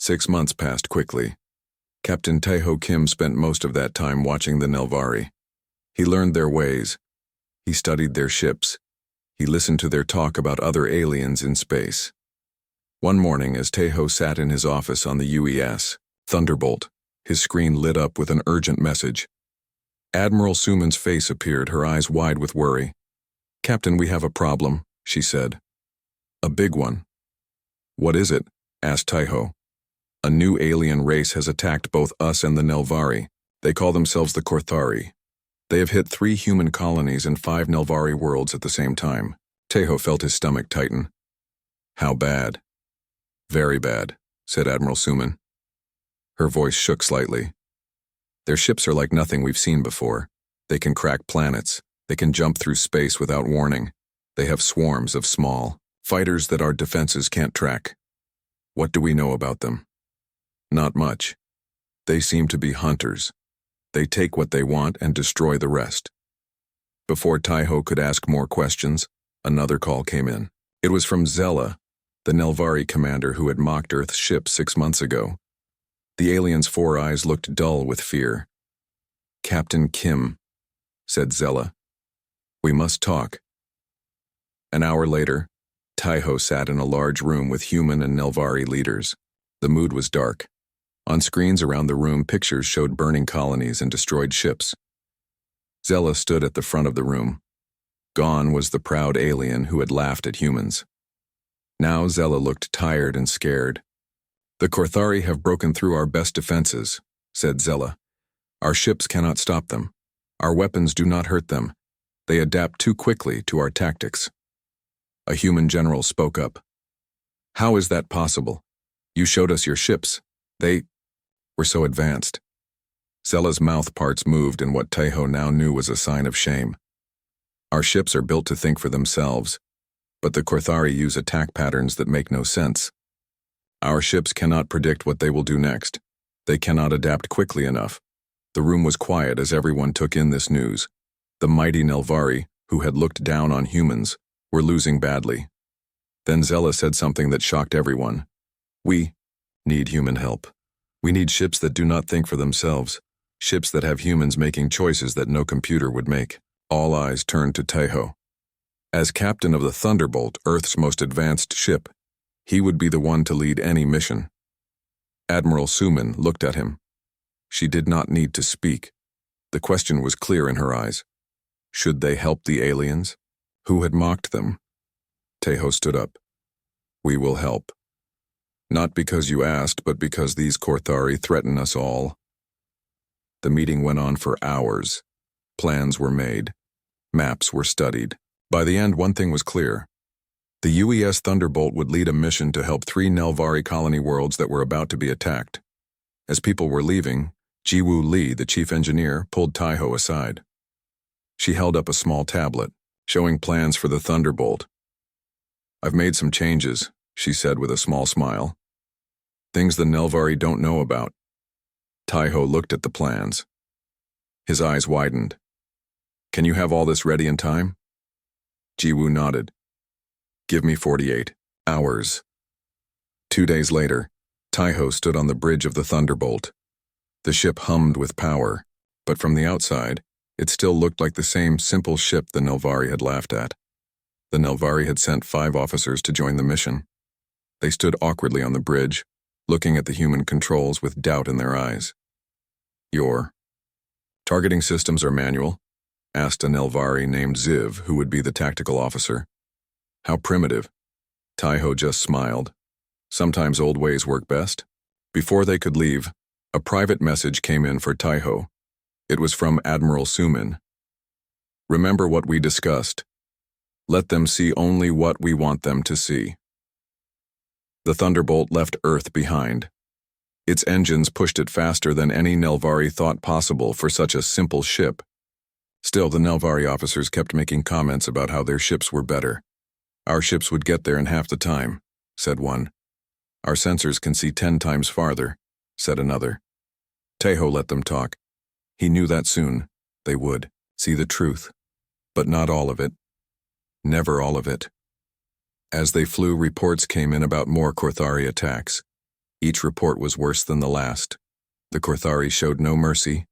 6 months passed quickly. Captain Taeho Kim spent most of that time watching the Nelvari. He learned their ways. He studied their ships. He listened to their talk about other aliens in space. One morning, as Taeho sat in his office on the UES Thunderbolt, his screen lit up with an urgent message. Admiral Suman's face appeared, her eyes wide with worry. "Captain, we have a problem," she said. "A big one." "What is it?" asked Taeho. "A new alien race has attacked both us and the Nelvari. They call themselves the Korthari. They have hit 3 human colonies and 5 Nelvari worlds at the same time." Taeho felt his stomach tighten. "How bad?" "Very bad," said Admiral Suman. Her voice shook slightly. "Their ships are like nothing we've seen before. They can crack planets. They can jump through space without warning. They have swarms of small fighters that our defenses can't track. What do we know about them? Not much. They seem to be hunters. They take what they want and destroy the rest." Before Taeho could ask more questions, another call came in. It was from Zella, the Nelvari commander who had mocked Earth's ship 6 months ago. The alien's 4 eyes looked dull with fear. "Captain Kim," said Zella. "We must talk." An hour later, Taeho sat in a large room with human and Nelvari leaders. The mood was dark. On screens around the room, pictures showed burning colonies and destroyed ships. Zella stood at the front of the room. Gone was the proud alien who had laughed at humans. Now Zella looked tired and scared. "The Korthari have broken through our best defenses," said Zella. "Our ships cannot stop them. Our weapons do not hurt them. They adapt too quickly to our tactics." A human general spoke up. "How is that possible? You showed us your ships. They were so advanced." Zella's mouth parts moved in what Taeho now knew was a sign of shame. "Our ships are built to think for themselves, but the Korthari use attack patterns that make no sense. Our ships cannot predict what they will do next. They cannot adapt quickly enough." The room was quiet as everyone took in this news. The mighty Nelvari, who had looked down on humans, were losing badly. Then Zella said something that shocked everyone. "We need human help. We need ships that do not think for themselves, ships that have humans making choices that no computer would make." All eyes turned to Taeho. As captain of the Thunderbolt, Earth's most advanced ship, he would be the one to lead any mission. Admiral Suman looked at him. She did not need to speak. The question was clear in her eyes. Should they help the aliens? Who had mocked them? Taeho stood up. "We will help. Not because you asked, but because these Korthari threaten us all." The meeting went on for hours. Plans were made. Maps were studied. By the end, one thing was clear. The UES Thunderbolt would lead a mission to help 3 Nelvari colony worlds that were about to be attacked. As people were leaving, Jiwoo Lee, the chief engineer, pulled Taeho aside. She held up a small tablet, showing plans for the Thunderbolt. "I've made some changes," she said with a small smile. "Things the Nelvari don't know about." Taeho looked at the plans. His eyes widened. "Can you have all this ready in time?" Jiwoo nodded. "Give me 48 hours. 2 days later, Taeho stood on the bridge of the Thunderbolt. The ship hummed with power, but from the outside, it still looked like the same simple ship the Nelvari had laughed at. The Nelvari had sent 5 officers to join the mission. They stood awkwardly on the bridge, looking at the human controls with doubt in their eyes. "Your targeting systems are manual?" asked a Nelvari named Ziv, who would be the tactical officer. "How primitive." Taeho just smiled. Sometimes old ways work best. Before they could leave, a private message came in for Taeho. It was from Admiral Suman. "Remember what we discussed. Let them see only what we want them to see." The Thunderbolt left Earth behind. Its engines pushed it faster than any Nelvari thought possible for such a simple ship. Still, the Nelvari officers kept making comments about how their ships were better. "Our ships would get there in half the time," said one. "Our sensors can see 10 times farther," said another. Taeho let them talk. He knew that soon they would see the truth, but not all of it. Never all of it. As they flew, reports came in about more Korthari attacks. Each report was worse than the last. The Korthari showed no mercy.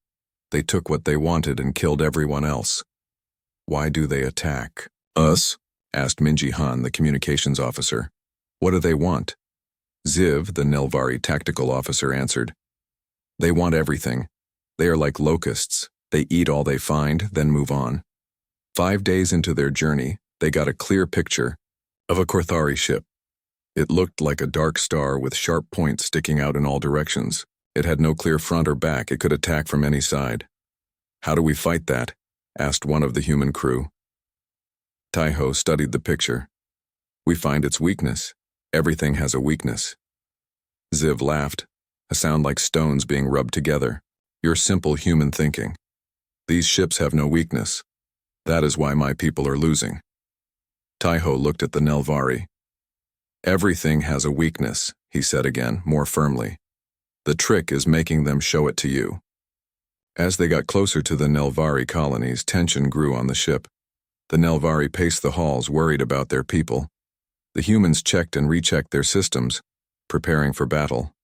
They took what they wanted and killed everyone else. Why do they attack us? Asked Minji Han, the communications officer. What do they want? Ziv, the Nelvari tactical officer, answered. They want everything. They are like locusts. They eat all they find, then move on. 5 days into their journey, they got a clear picture of a Korthari ship. It looked like a dark star with sharp points sticking out in all directions. It had no clear front or back. It could attack from any side. How do we fight that? Asked one of the human crew. Taiho studied the picture. We find its weakness. Everything has a weakness. Ziv laughed, a sound like stones being rubbed together. Your simple human thinking. These ships have no weakness. That is why my people are losing. Taiho looked at the Nelvari. Everything has a weakness, he said again, more firmly. The trick is making them show it to you. As they got closer to the Nelvari colonies, tension grew on the ship. The Nelvari paced the halls, worried about their people. The humans checked and rechecked their systems, preparing for battle.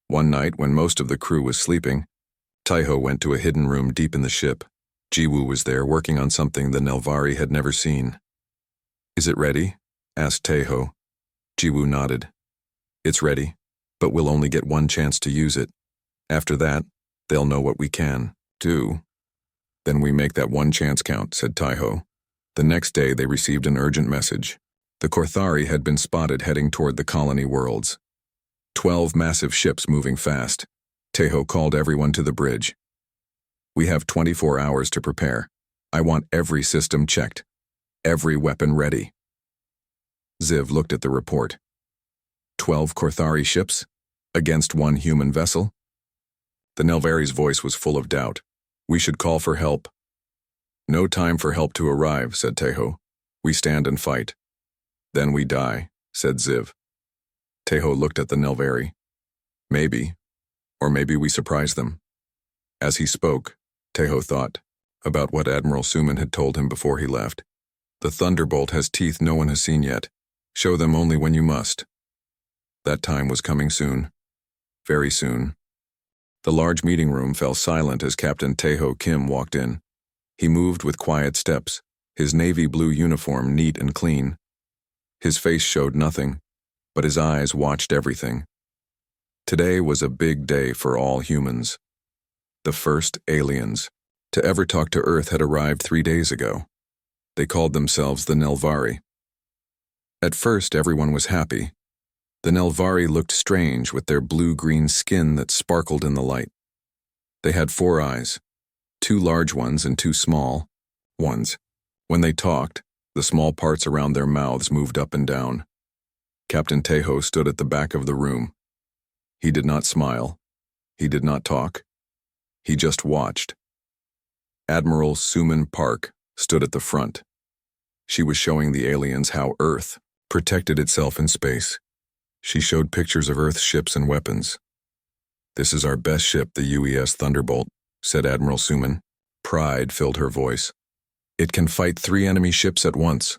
One night, when most of the crew was sleeping, Taiho went to a hidden room deep in the ship. Jiwoo was there, working on something the Nelvari had never seen. Is it ready? Asked Taiho. Jiwoo nodded. It's ready, but we'll only get one chance to use it. After that, they'll know what we can do. Then we make that one chance count, said Taiho. The next day they received an urgent message. The Korthari had been spotted heading toward the colony worlds. 12 massive ships moving fast. Taiho called everyone to the bridge. We have 24 hours to prepare. I want every system checked. Every weapon ready. Ziv looked at the report. 12 Korthari ships? Against one human vessel? The Nelvari's voice was full of doubt. We should call for help. No time for help to arrive, said Taiho. We stand and fight. Then we die, said Ziv. Taiho looked at the Nelvari. Maybe, or maybe we surprise them. As he spoke, Taiho thought about what Admiral Suman had told him before he left. The thunderbolt has teeth no one has seen yet. Show them only when you must. That time was coming soon. Very soon. The large meeting room fell silent as Captain Taiho Kim walked in. He moved with quiet steps, his navy blue uniform neat and clean. His face showed nothing, but his eyes watched everything. Today was a big day for all humans. The first aliens to ever talk to Earth had arrived 3 days ago. They called themselves the Nelvari. At first, everyone was happy. The Nelvari looked strange with their blue-green skin that sparkled in the light. They had 4 eyes, 2 large ones and 2 small ones. When they talked, the small parts around their mouths moved up and down. Captain Taiho stood at the back of the room. He did not smile. He did not talk. He just watched. Admiral Suman Park stood at the front. She was showing the aliens how Earth protected itself in space. She showed pictures of Earth's ships and weapons. This is our best ship, the UES Thunderbolt, said Admiral Suman. Pride filled her voice. It can fight 3 enemy ships at once.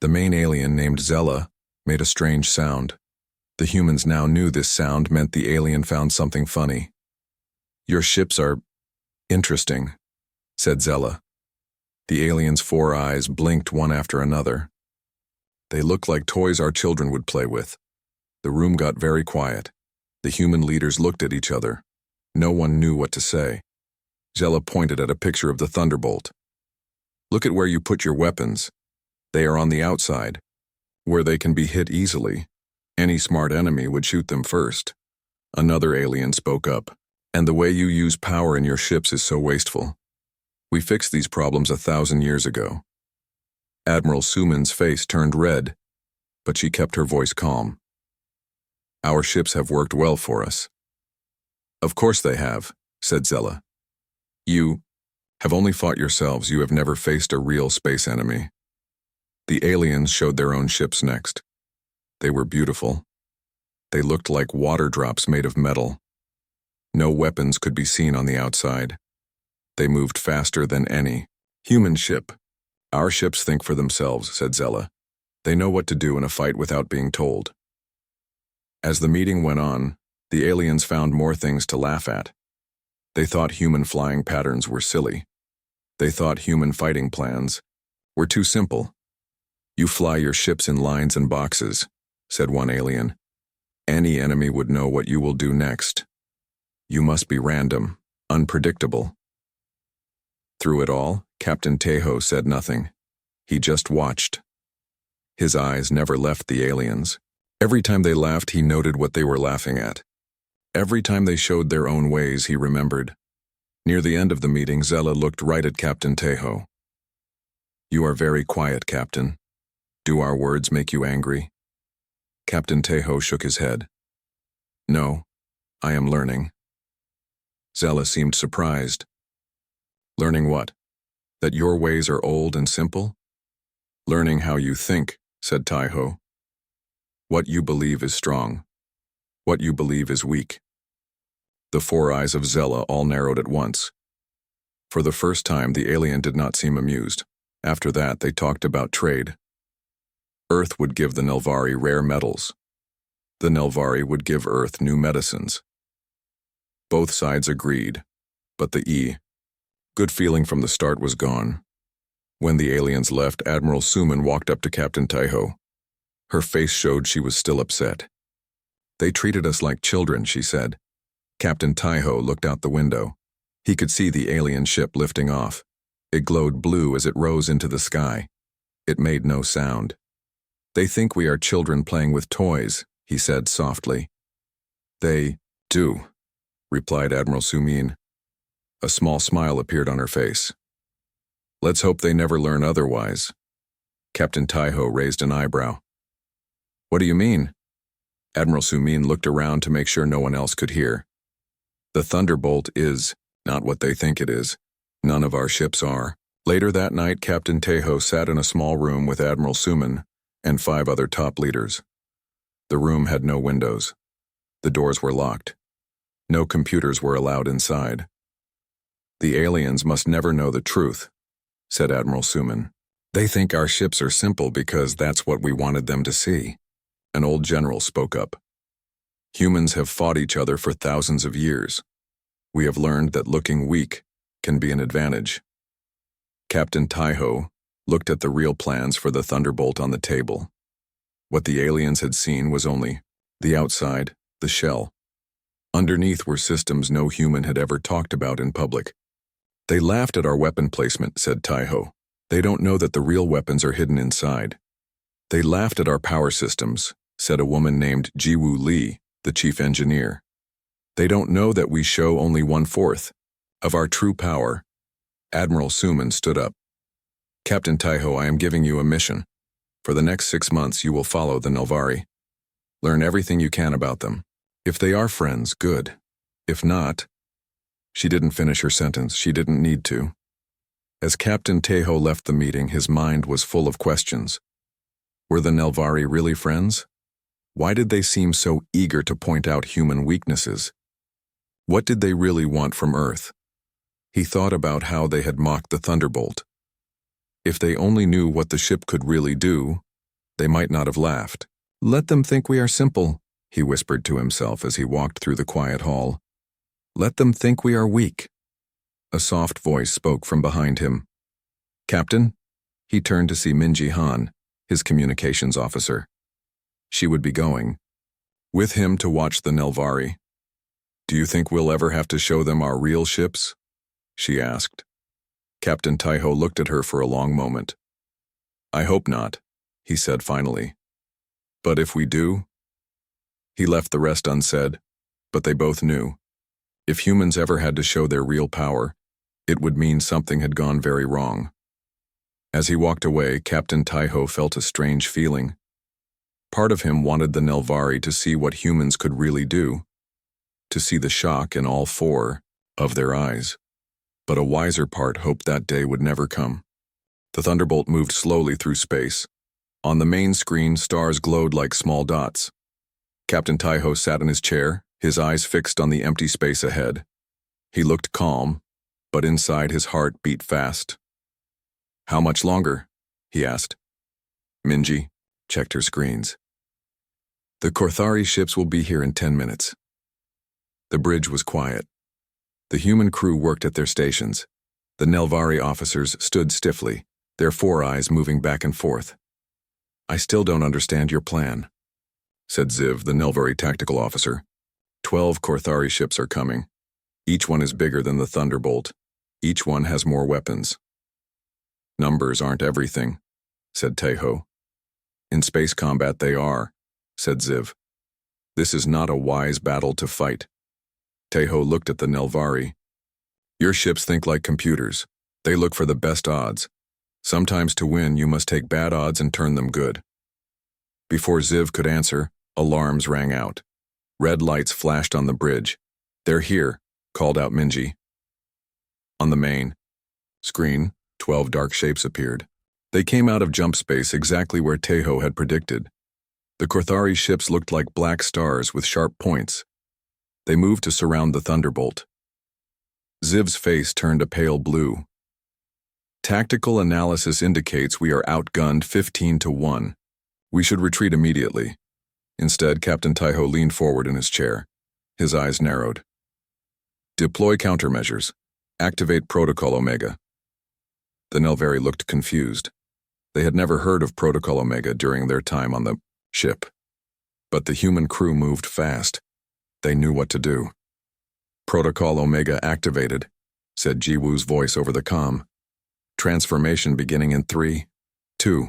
The main alien, named Zella, made a strange sound. The humans now knew this sound meant the alien found something funny. Your ships are interesting, said Zella. The alien's 4 eyes blinked one after another. They looked like toys our children would play with. The room got very quiet. The human leaders looked at each other. No one knew what to say. Zella pointed at a picture of the Thunderbolt. Look at where you put your weapons. They are on the outside, where they can be hit easily. Any smart enemy would shoot them first. Another alien spoke up. And the way you use power in your ships is so wasteful. We fixed these problems 1,000 years ago. Admiral Suman's face turned red, but she kept her voice calm. Our ships have worked well for us. Of course they have, said Zella. You have only fought yourselves. You have never faced a real space enemy. The aliens showed their own ships next. They were beautiful. They looked like water drops made of metal. No weapons could be seen on the outside. They moved faster than any human ship. Our ships think for themselves, said Zella. They know what to do in a fight without being told. As the meeting went on, the aliens found more things to laugh at. They thought human flying patterns were silly. They thought human fighting plans were too simple. "You fly your ships in lines and boxes," said one alien. "Any enemy would know what you will do next. You must be random, unpredictable." Through it all, Captain Tejo said nothing. He just watched. His eyes never left the aliens. Every time they laughed, he noted what they were laughing at. Every time they showed their own ways, he remembered. Near the end of the meeting, Zella looked right at Captain Tejo. "You are very quiet, Captain. Do our words make you angry?" Captain Tejo shook his head. "No, I am learning." Zella seemed surprised. "Learning what? That your ways are old and simple?" "Learning how you think," said Tejo. "What you believe is strong. What you believe is weak." The four eyes of Zella all narrowed at once. For the first time, the alien did not seem amused. After that, they talked about trade. Earth would give the Nelvari rare metals. The Nelvari would give Earth new medicines. Both sides agreed, but the good feeling from the start was gone. When the aliens left, Admiral Suman walked up to Captain Tejo. Her face showed she was still upset. "They treated us like children," she said. Captain Tejo looked out the window. He could see the alien ship lifting off. It glowed blue as it rose into the sky. It made no sound. "They think we are children playing with toys," he said softly. "They do," replied Admiral Sumin. A small smile appeared on her face. "Let's hope they never learn otherwise." Captain Tejo raised an eyebrow. "What do you mean?" Admiral Sumin looked around to make sure no one else could hear. "The Thunderbolt is not what they think it is. None of our ships are." Later that night, Captain Tejo sat in a small room with Admiral Suman and 5 other top leaders. The room had no windows. The doors were locked. No computers were allowed inside. "The aliens must never know the truth," said Admiral Suman. "They think our ships are simple because that's what we wanted them to see." An old general spoke up. "Humans have fought each other for thousands of years. We have learned that looking weak can be an advantage." Captain Tejo looked at the real plans for the Thunderbolt on the table. What the aliens had seen was only the outside, the shell. Underneath were systems no human had ever talked about in public. "They laughed at our weapon placement," said Tejo. "They don't know that the real weapons are hidden inside." "They laughed at our power systems," said a woman named Jiwoo Lee, the chief engineer. "They don't know that we show only 1/4 of our true power." Admiral Suman stood up. "Captain Tejo, I am giving you a mission. For the next 6 months, you will follow the Nelvari. Learn everything you can about them. If they are friends, good. If not—" She didn't finish her sentence. She didn't need to. As Captain Tejo left the meeting, his mind was full of questions. Were the Nelvari really friends? Why did they seem so eager to point out human weaknesses? What did they really want from Earth? He thought about how they had mocked the Thunderbolt. If they only knew what the ship could really do, they might not have laughed. "Let them think we are simple," he whispered to himself as he walked through the quiet hall. "Let them think we are weak." A soft voice spoke from behind him. "Captain?" He turned to see Minji Han, his communications officer. She would be going with him to watch the Nelvari. "Do you think we'll ever have to show them our real ships?" she asked. Captain Tejo looked at her for a long moment. "I hope not," he said finally. "But if we do?" He left the rest unsaid, but they both knew. If humans ever had to show their real power, it would mean something had gone very wrong. As he walked away, Captain Tejo felt a strange feeling. Part of him wanted the Nelvari to see what humans could really do, to see the shock in all 4 of their eyes. But a wiser part hoped that day would never come. The Thunderbolt moved slowly through space. On the main screen, stars glowed like small dots. Captain Tejo sat in his chair, his eyes fixed on the empty space ahead. He looked calm, but inside his heart beat fast. "How much longer?" he asked. Minji checked her screens. The Korthari ships will be here in 10 minutes. The bridge was quiet. The human crew worked at their stations. The Nelvari officers stood stiffly, their four eyes moving back and forth. I still don't understand your plan, said Ziv, the Nelvari tactical officer. 12 Korthari ships are coming. Each one is bigger than the Thunderbolt. Each one has more weapons. Numbers aren't everything, said Teho. In space combat they are, said Ziv. This is not a wise battle to fight. Teho looked at the Nelvari. Your ships think like computers. They look for the best odds. Sometimes to win, you must take bad odds and turn them good. Before Ziv could answer, alarms rang out. Red lights flashed on the bridge. They're here, called out Minji. On the main screen, 12 dark shapes appeared. They came out of jump space exactly where Teho had predicted. The Korthari ships looked like black stars with sharp points. They moved to surround the Thunderbolt. Ziv's face turned a pale blue. Tactical analysis indicates we are outgunned 15-1. We should retreat immediately. Instead, Captain Teho leaned forward in his chair. His eyes narrowed. Deploy countermeasures. Activate Protocol Omega. The Nelvari looked confused. They had never heard of Protocol Omega during their time on the ship. But the human crew moved fast. They knew what to do. Protocol Omega activated, said Jiwoo's voice over the comm. Transformation beginning in 3, 2,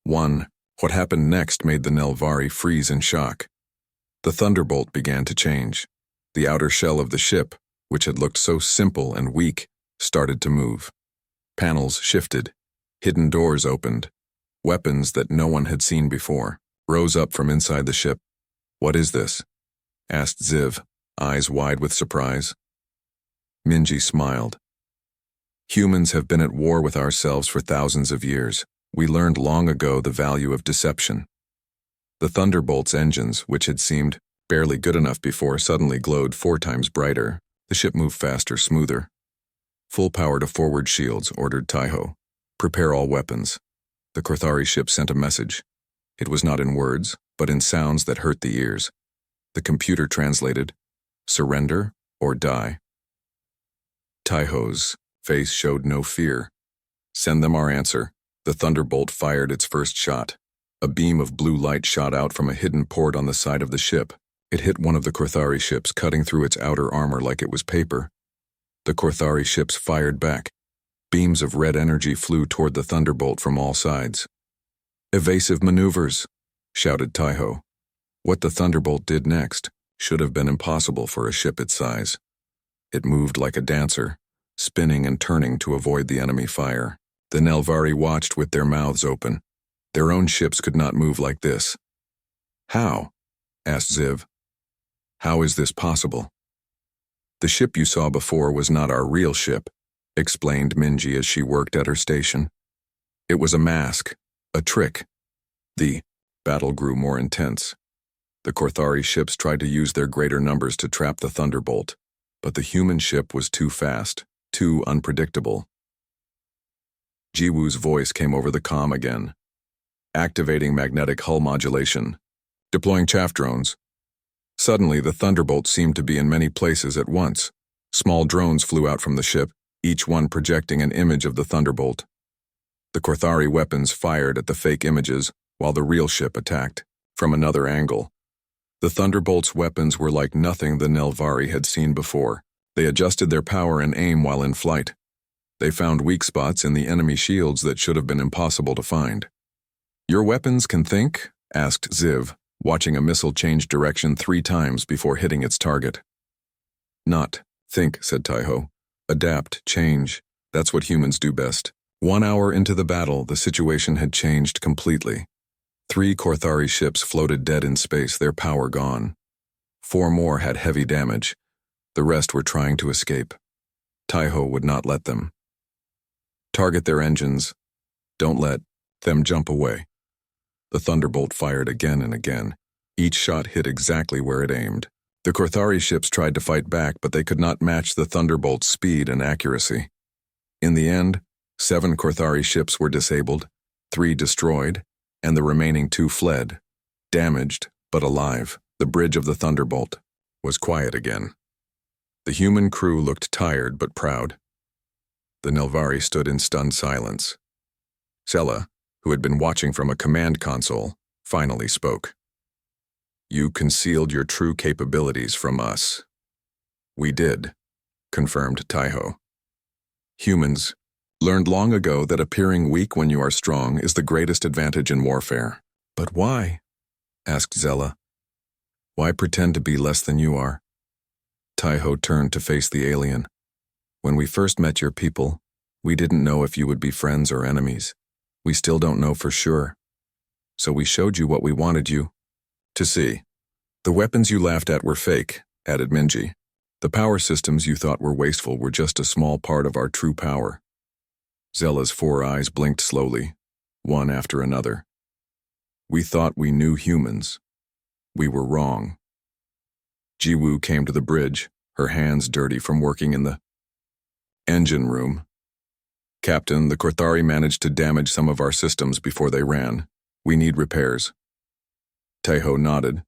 1. What happened next made the Nelvari freeze in shock. The Thunderbolt began to change. The outer shell of the ship, which had looked so simple and weak, started to move. Panels shifted. Hidden doors opened. Weapons that no one had seen before rose up from inside the ship. What is this? Asked Ziv, eyes wide with surprise. Minji smiled. Humans have been at war with ourselves for thousands of years. We learned long ago the value of deception. The Thunderbolt's engines, which had seemed barely good enough before, suddenly glowed 4 times brighter. The ship moved faster, smoother. Full power to forward shields, ordered Teho. Prepare all weapons. The Korthari ship sent a message. It was not in words, but in sounds that hurt the ears. The computer translated, surrender or die. Teho's face showed no fear. Send them our answer. The Thunderbolt fired its first shot. A beam of blue light shot out from a hidden port on the side of the ship. It hit one of the Korthari ships, cutting through its outer armor like it was paper. The Korthari ships fired back. Beams of red energy flew toward the Thunderbolt from all sides. Evasive maneuvers, shouted Teho. What the Thunderbolt did next should have been impossible for a ship its size. It moved like a dancer, spinning and turning to avoid the enemy fire. The Nelvari watched with their mouths open. Their own ships could not move like this. How? Asked Ziv. How is this possible? The ship you saw before was not our real ship, explained Minji as she worked at her station. It was a mask, a trick. The battle grew more intense. The Korthari ships tried to use their greater numbers to trap the Thunderbolt, but the human ship was too fast, too unpredictable. Jiwoo's voice came over the comm again. Activating magnetic hull modulation. Deploying chaff drones. Suddenly, the Thunderbolt seemed to be in many places at once. Small drones flew out from the ship, each one projecting an image of the Thunderbolt. The Korthari weapons fired at the fake images, while the real ship attacked, from another angle. The Thunderbolt's weapons were like nothing the Nelvari had seen before. They adjusted their power and aim while in flight. They found weak spots in the enemy shields that should have been impossible to find. Your weapons can think? Asked Ziv, watching a missile change direction 3 times before hitting its target. Not think, said Teho. Adapt, change. That's what humans do best. 1 hour into the battle, the situation had changed completely. 3 Korthari ships floated dead in space, their power gone. 4 more had heavy damage. The rest were trying to escape. Teho would not let them. Target their engines. Don't let them jump away. The Thunderbolt fired again and again. Each shot hit exactly where it aimed. The Korthari ships tried to fight back, but they could not match the Thunderbolt's speed and accuracy. In the end, 7 Korthari ships were disabled, 3 destroyed, and the remaining 2 fled, damaged but alive. The bridge of the Thunderbolt was quiet again. The human crew looked tired but proud. The Nelvari stood in stunned silence. Zella, who had been watching from a command console, finally spoke. "You concealed your true capabilities from us." "We did," confirmed Taiho. "Humans learned long ago that appearing weak when you are strong is the greatest advantage in warfare." "But why?" asked Zella. "Why pretend to be less than you are?" Taiho turned to face the alien. "When we first met your people, we didn't know if you would be friends or enemies. We still don't know for sure. So we showed you what we wanted you to see. The weapons you laughed at were fake," added Minji. "The power systems you thought were wasteful were just a small part of our true power." Zella's 4 eyes blinked slowly, one after another. "We thought we knew humans. We were wrong." Jiwoo came to the bridge, her hands dirty from working in the engine room. "Captain, the Korthari managed to damage some of our systems before they ran. We need repairs." Taiho nodded.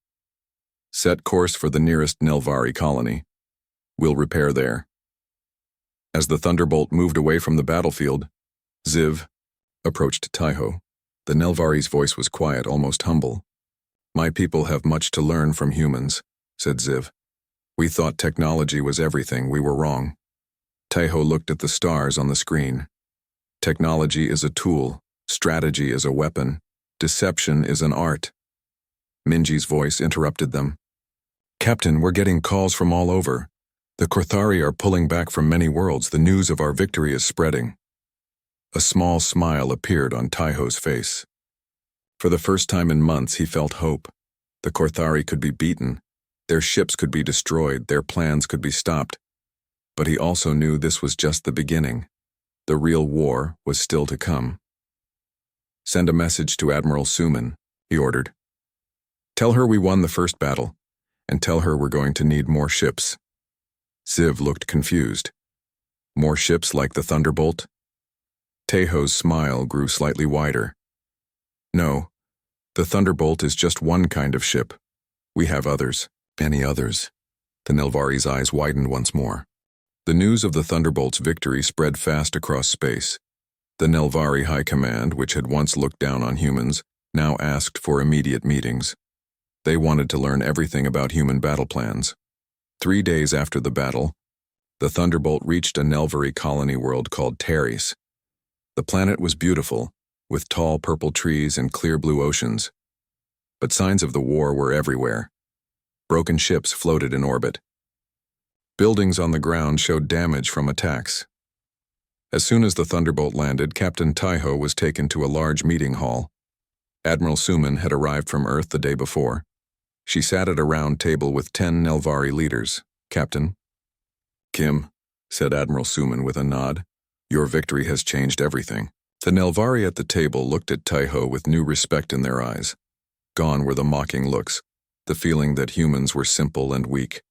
"Set course for the nearest Nelvari colony. We'll repair there." As the Thunderbolt moved away from the battlefield, Ziv approached Taiho. The Nelvari's voice was quiet, almost humble. "My people have much to learn from humans," said Ziv. "We thought technology was everything. We were wrong." Taiho looked at the stars on the screen. "Technology is a tool. Strategy is a weapon. Deception is an art." Minji's voice interrupted them. "Captain, we're getting calls from all over. The Korthari are pulling back from many worlds. The news of our victory is spreading." A small smile appeared on Taiho's face. For the first time in months, he felt hope. The Korthari could be beaten. Their ships could be destroyed. Their plans could be stopped. But he also knew this was just the beginning. The real war was still to come. "Send a message to Admiral Suman," he ordered. "Tell her we won the first battle, and tell her we're going to need more ships." Ziv looked confused. "More ships like the Thunderbolt?" Taiho's smile grew slightly wider. "No, the Thunderbolt is just one kind of ship. We have others, many others." The Nelvari's eyes widened once more. The news of the Thunderbolt's victory spread fast across space. The Nelvari High Command, which had once looked down on humans, now asked for immediate meetings. They wanted to learn everything about human battle plans. 3 days after the battle, the Thunderbolt reached a Nelvari colony world called Teres. The planet was beautiful, with tall purple trees and clear blue oceans. But signs of the war were everywhere. Broken ships floated in orbit. Buildings on the ground showed damage from attacks. As soon as the Thunderbolt landed, Captain Taiho was taken to a large meeting hall. Admiral Suman had arrived from Earth the day before. She sat at a round table with 10 Nelvari leaders. "Captain." "Kim," said Admiral Suman with a nod, "your victory has changed everything." The Nelvari at the table looked at Taiho with new respect in their eyes. Gone were the mocking looks, the feeling that humans were simple and weak.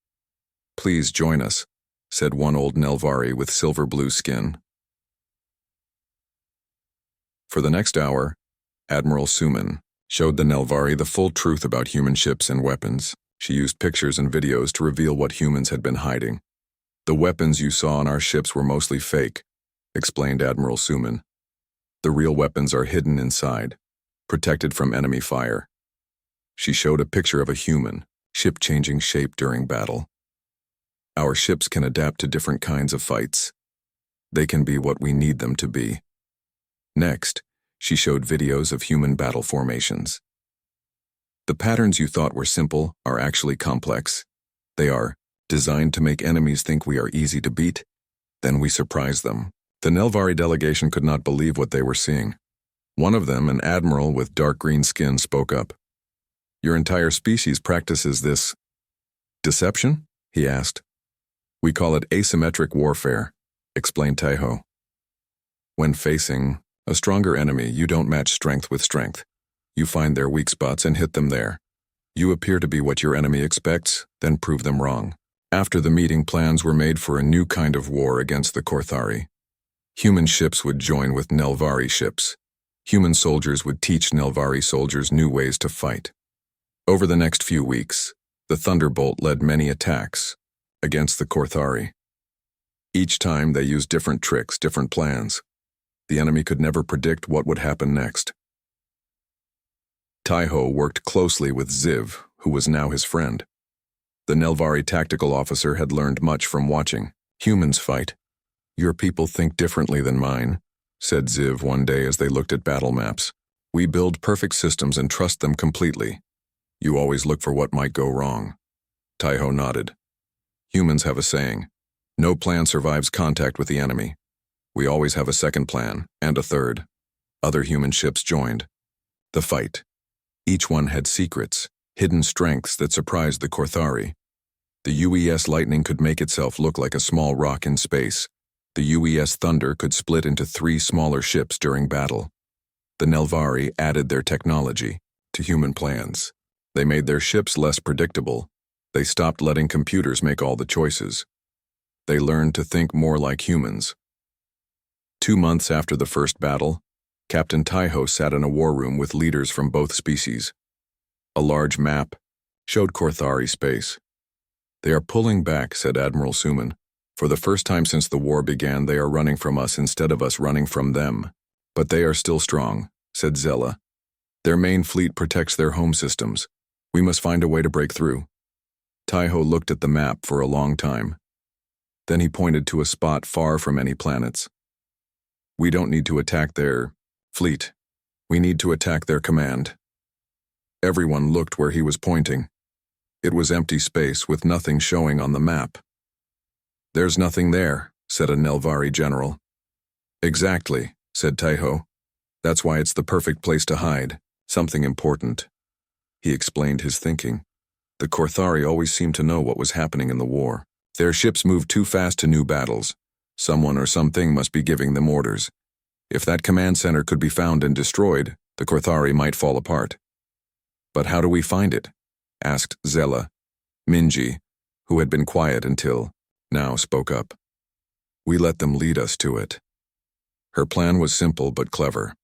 "Please join us," said one old Nelvari with silver-blue skin. For the next hour, Admiral Suman showed the Nelvari the full truth about human ships and weapons. She used pictures and videos to reveal what humans had been hiding. "The weapons you saw on our ships were mostly fake," explained Admiral Suman. "The real weapons are hidden inside, protected from enemy fire." She showed a picture of a human, ship changing shape during battle. "Our ships can adapt to different kinds of fights. They can be what we need them to be." Next, she showed videos of human battle formations. "The patterns you thought were simple are actually complex. They are designed to make enemies think we are easy to beat. Then we surprise them." The Nelvari delegation could not believe what they were seeing. One of them, an admiral with dark green skin, spoke up. "Your entire species practices this deception?" he asked. "We call it asymmetric warfare," explained Taiho. "When facing a stronger enemy, you don't match strength with strength. You find their weak spots and hit them there. You appear to be what your enemy expects, then prove them wrong." After the meeting, plans were made for a new kind of war against the Korthari. Human ships would join with Nelvari ships. Human soldiers would teach Nelvari soldiers new ways to fight. Over the next few weeks, the Thunderbolt led many attacks against the Korthari. Each time they used different tricks, different plans. The enemy could never predict what would happen next. Taiho worked closely with Ziv, who was now his friend. The Nelvari tactical officer had learned much from watching humans fight. "Your people think differently than mine," said Ziv one day as they looked at battle maps. "We build perfect systems and trust them completely. You always look for what might go wrong." Taiho nodded. "Humans have a saying, no plan survives contact with the enemy. We always have a second plan, and a third." Other human ships joined. The fight. Each one had secrets, hidden strengths that surprised the Korthari. The UES Lightning could make itself look like a small rock in space. The UES Thunder could split into 3 smaller ships during battle. The Nelvari added their technology to human plans. They made their ships less predictable. They stopped letting computers make all the choices. They learned to think more like humans. 2 months after the first battle, Captain Taiho sat in a war room with leaders from both species. A large map showed Korthari space. "They are pulling back," said Admiral Suman. "For the first time since the war began, they are running from us instead of us running from them. But they are still strong," said Zella. "Their main fleet protects their home systems. We must find a way to break through." Taiho looked at the map for a long time. Then he pointed to a spot far from any planets. "We don't need to attack their fleet. We need to attack their command." Everyone looked where he was pointing. It was empty space with nothing showing on the map. "There's nothing there," said a Nelvari general. "Exactly," said Taiho. "That's why it's the perfect place to hide. Something important." He explained his thinking. The Korthari always seemed to know what was happening in the war. Their ships moved too fast to new battles. Someone or something must be giving them orders. If that command center could be found and destroyed, the Korthari might fall apart. "But how do we find it?" asked Zella. Minji, who had been quiet until now, spoke up. "We let them lead us to it." Her plan was simple but clever.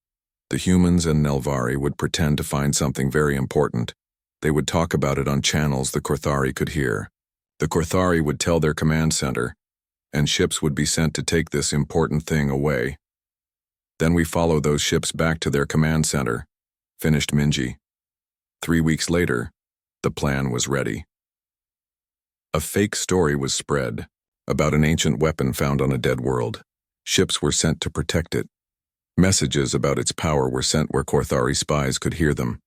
The humans and Nelvari would pretend to find something very important. They would talk about it on channels the Korthari could hear. The Korthari would tell their command center, and ships would be sent to take this important thing away. "Then we follow those ships back to their command center," finished Minji. 3 weeks later, the plan was ready. A fake story was spread about an ancient weapon found on a dead world. Ships were sent to protect it. Messages about its power were sent where Korthari spies could hear them.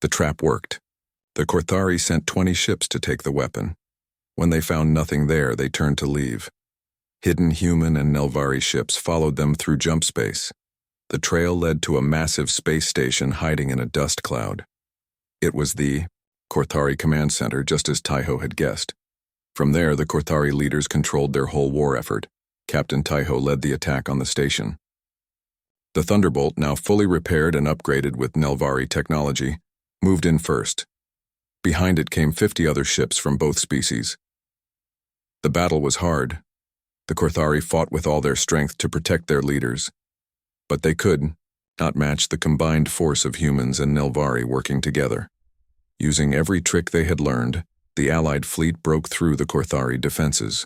The trap worked. The Korthari sent 20 ships to take the weapon. When they found nothing there, they turned to leave. Hidden human and Nelvari ships followed them through jump space. The trail led to a massive space station hiding in a dust cloud. It was the Korthari command center, just as Taiho had guessed. From there, the Korthari leaders controlled their whole war effort. Captain Taiho led the attack on the station. The Thunderbolt, now fully repaired and upgraded with Nelvari technology, moved in first. Behind it came 50 other ships from both species. The battle was hard. The Korthari fought with all their strength to protect their leaders. But they could not match the combined force of humans and Nelvari working together. Using every trick they had learned, the Allied fleet broke through the Korthari defenses.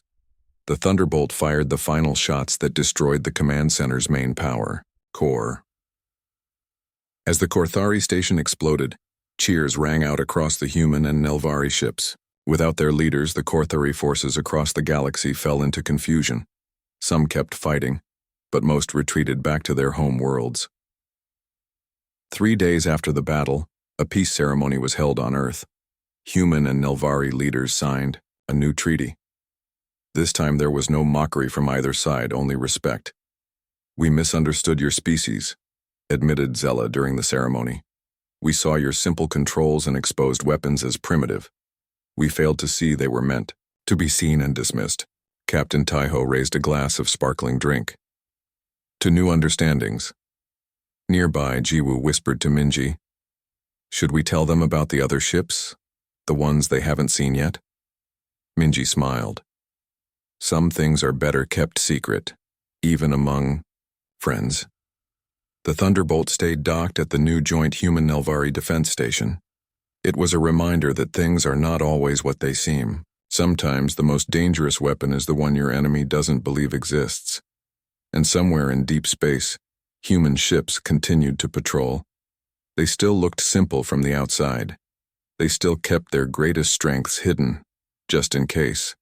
The Thunderbolt fired the final shots that destroyed the command center's main power, core. As the Korthari station exploded, cheers rang out across the human and Nelvari ships. Without their leaders, the Korthari forces across the galaxy fell into confusion. Some kept fighting, but most retreated back to their home worlds. 3 days after the battle, a peace ceremony was held on Earth. Human and Nelvari leaders signed a new treaty. This time there was no mockery from either side, only respect. "We misunderstood your species," admitted Zella during the ceremony. "We saw your simple controls and exposed weapons as primitive. We failed to see they were meant to be seen and dismissed." Captain Taiho raised a glass of sparkling drink. "To new understandings." Nearby, Jiwoo whispered to Minji, "Should we tell them about the other ships? The ones they haven't seen yet?" Minji smiled. "Some things are better kept secret, even among friends." The Thunderbolt stayed docked at the new joint human Nelvari defense station. It was a reminder that things are not always what they seem. Sometimes the most dangerous weapon is the one your enemy doesn't believe exists. And somewhere in deep space, human ships continued to patrol. They still looked simple from the outside. They still kept their greatest strengths hidden, just in case.